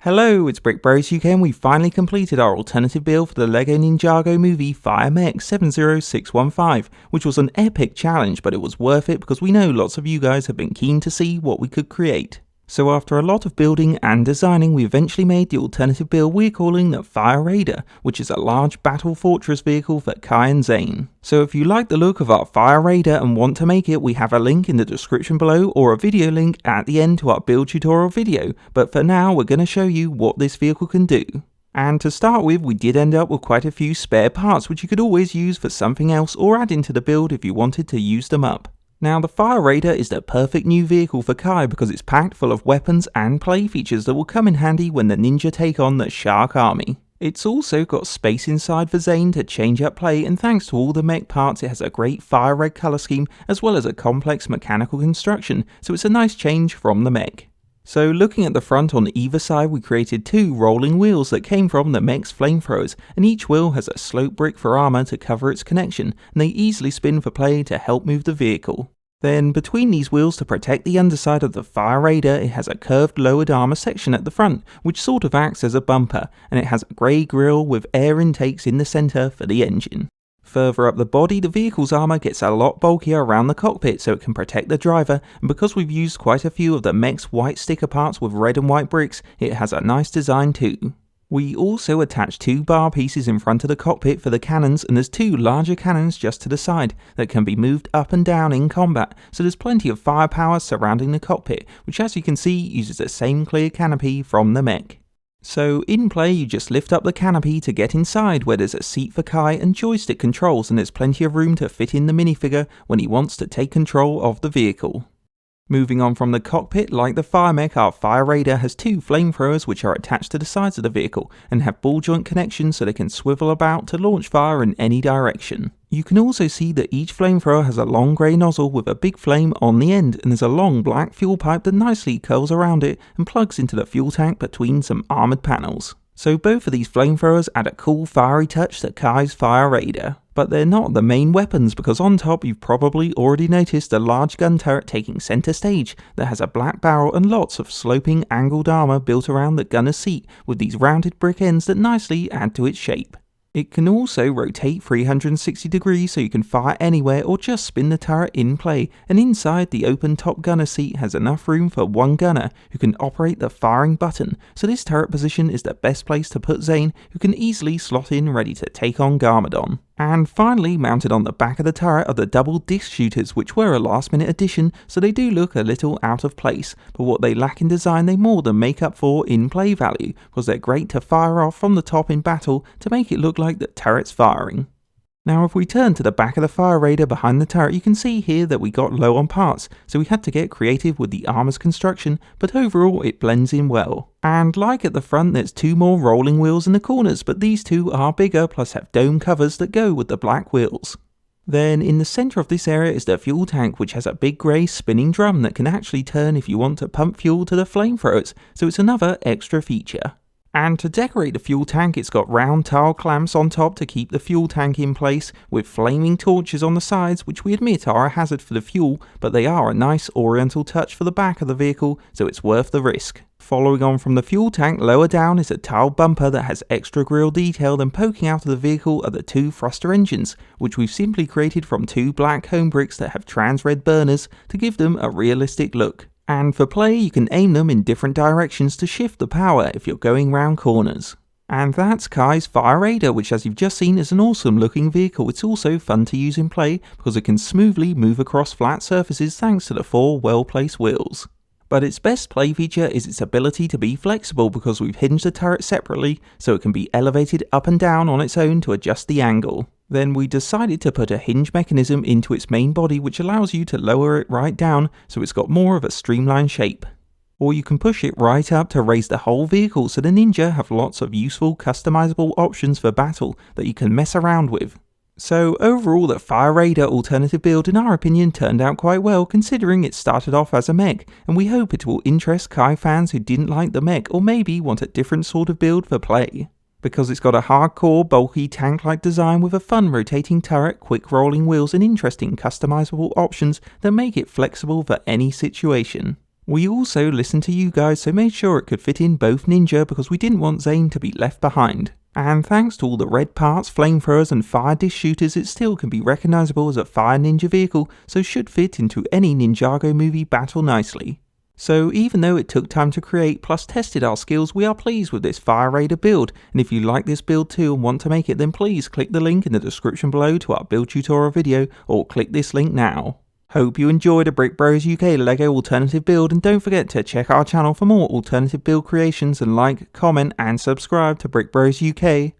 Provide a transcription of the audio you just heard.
Hello, it's BrickBros UK and we finally completed our alternative build for the LEGO Ninjago movie Fire Mech 70615, which was an epic challenge, but it was worth it because we know lots of you guys have been keen to see what we could create. So after a lot of building and designing, we eventually made the alternative build we're calling the Fire Raider, which is a large battle fortress vehicle for Kai and Zane. So if you like the look of our Fire Raider and want to make it, we have a link in the description below or a video link at the end to our build tutorial video, but for now we're going to show you what this vehicle can do. And to start with, we did end up with quite a few spare parts which you could always use for something else or add into the build if you wanted to use them up. Now the Fire Raider is the perfect new vehicle for Kai because it's packed full of weapons and play features that will come in handy when the ninja take on the Shark Army. It's also got space inside for Zane to change up play, and thanks to all the mech parts it has a great fire red colour scheme as well as a complex mechanical construction, so it's a nice change from the mech. So looking at the front, on either side we created two rolling wheels that came from the mech's flamethrowers, and each wheel has a slope brick for armour to cover its connection, and they easily spin for play to help move the vehicle. Then between these wheels, to protect the underside of the Fire Raider, it has a curved lowered armour section at the front, which sort of acts as a bumper, and it has a grey grille with air intakes in the centre for the engine. Further up the body, the vehicle's armour gets a lot bulkier around the cockpit so it can protect the driver, and because we've used quite a few of the mech's white sticker parts with red and white bricks, it has a nice design too. We also attached two bar pieces in front of the cockpit for the cannons, and there's two larger cannons just to the side that can be moved up and down in combat, so there's plenty of firepower surrounding the cockpit, which as you can see uses the same clear canopy from the mech. So in play you just lift up the canopy to get inside, where there's a seat for Kai and joystick controls, and there's plenty of room to fit in the minifigure when he wants to take control of the vehicle. Moving on from the cockpit, like the Fire Mech, our Fire Raider has two flamethrowers which are attached to the sides of the vehicle and have ball joint connections so they can swivel about to launch fire in any direction. You can also see that each flamethrower has a long grey nozzle with a big flame on the end, and there's a long black fuel pipe that nicely curls around it and plugs into the fuel tank between some armoured panels. So both of these flamethrowers add a cool fiery touch to Kai's Fire Raider. But they're not the main weapons, because on top you've probably already noticed a large gun turret taking centre stage that has a black barrel and lots of sloping angled armour built around the gunner's seat with these rounded brick ends that nicely add to its shape. It can also rotate 360 degrees so you can fire anywhere or just spin the turret in play, and inside the open top gunner seat has enough room for one gunner who can operate the firing button, so this turret position is the best place to put Zane, who can easily slot in ready to take on Garmadon. And finally, mounted on the back of the turret are the double disc shooters, which were a last minute addition, so they do look a little out of place, but what they lack in design they more than make up for in play value, because they're great to fire off from the top in battle to make it look like the turret's firing. Now if we turn to the back of the Fire Raider behind the turret, you can see here that we got low on parts, so we had to get creative with the armour's construction, but overall it blends in well. And like at the front, there's two more rolling wheels in the corners, but these two are bigger plus have dome covers that go with the black wheels. Then in the centre of this area is the fuel tank, which has a big grey spinning drum that can actually turn if you want to pump fuel to the flamethrowers, so it's another extra feature. And to decorate the fuel tank, it's got round tile clamps on top to keep the fuel tank in place, with flaming torches on the sides, which we admit are a hazard for the fuel, but they are a nice oriental touch for the back of the vehicle, so it's worth the risk. Following on from the fuel tank, lower down is a tile bumper that has extra grille detail, and poking out of the vehicle are the two thruster engines, which we've simply created from two black home bricks that have trans red burners to give them a realistic look. And for play, you can aim them in different directions to shift the power if you're going round corners. And that's Kai's Fire Raider, which as you've just seen is an awesome looking vehicle. It's also fun to use in play because it can smoothly move across flat surfaces thanks to the four well placed wheels. But its best play feature is its ability to be flexible, because we've hinged the turret separately so it can be elevated up and down on its own to adjust the angle. Then we decided to put a hinge mechanism into its main body, which allows you to lower it right down so it's got more of a streamlined shape. Or you can push it right up to raise the whole vehicle, so the Ninja have lots of useful customizable options for battle that you can mess around with. So overall, the Fire Raider alternative build in our opinion turned out quite well, considering it started off as a mech, and we hope it will interest Kai fans who didn't like the mech or maybe want a different sort of build for play. Because it's got a hardcore, bulky, tank-like design with a fun rotating turret, quick rolling wheels and interesting customizable options that make it flexible for any situation. We also listened to you guys, so made sure it could fit in both Ninja because we didn't want Zane to be left behind. And thanks to all the red parts, flamethrowers and fire disc shooters, it still can be recognisable as a fire ninja vehicle, so should fit into any Ninjago movie battle nicely. So even though it took time to create plus tested our skills, we are pleased with this Fire Raider build, and if you like this build too and want to make it, then please click the link in the description below to our build tutorial video, or click this link now. Hope you enjoyed a Brick Bros UK LEGO alternative build, and don't forget to check our channel for more alternative build creations, and like, comment and subscribe to Brick Bros UK.